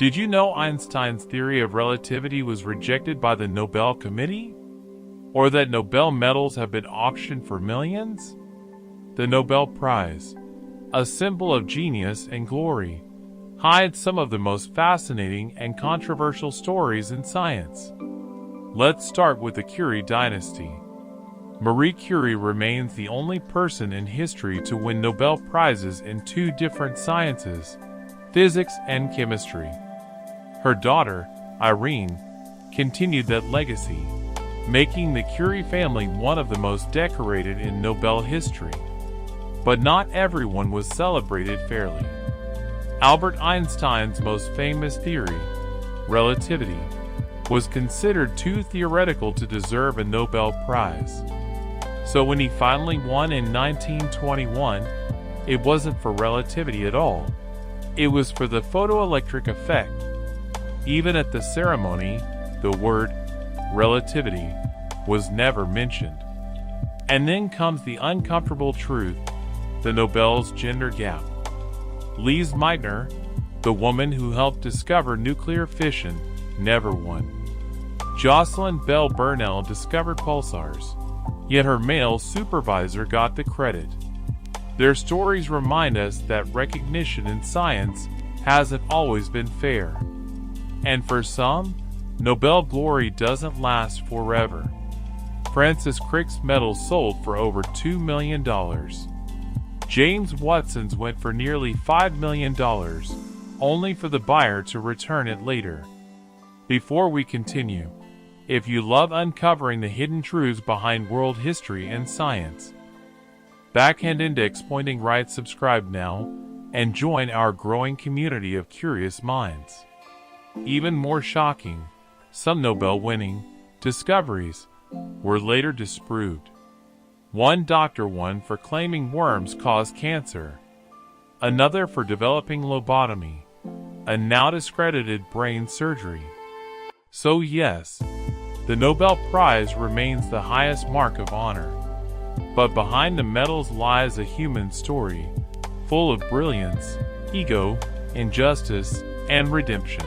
Did you know Einstein's theory of relativity was rejected by the Nobel Committee? Or that Nobel medals have been auctioned for millions? The Nobel Prize, a symbol of genius and glory, hides some of the most fascinating and controversial stories in science. Let's start with the Curie dynasty. Marie Curie remains the only person in history to win Nobel Prizes in two different sciences, physics and chemistry. Her daughter, Irene, continued that legacy, making the Curie family one of the most decorated in Nobel history. But not everyone was celebrated fairly. Albert Einstein's most famous theory, relativity, was considered too theoretical to deserve a Nobel Prize. So when he finally won in 1921, it wasn't for relativity at all. It was for the photoelectric effect. Even at the ceremony, the word relativity was never mentioned. And then comes the uncomfortable truth, the Nobel's gender gap. Lise Meitner, the woman who helped discover nuclear fission, never won. Jocelyn Bell Burnell discovered pulsars, yet her male supervisor got the credit. Their stories remind us that recognition in science hasn't always been fair. And for some, Nobel glory doesn't last forever. Francis Crick's medal sold for over $2 million. James Watson's went for nearly $5 million, only for the buyer to return it later. Before we continue, if you love uncovering the hidden truths behind world history and science, Backhand Index pointing right, subscribe now and join our growing community of curious minds. Even more shocking, some Nobel-winning discoveries were later disproved. One doctor won for claiming worms cause cancer, another for developing lobotomy, and now discredited brain surgery. So yes, the Nobel Prize remains the highest mark of honor. But behind the medals lies a human story, full of brilliance, ego, injustice, and redemption.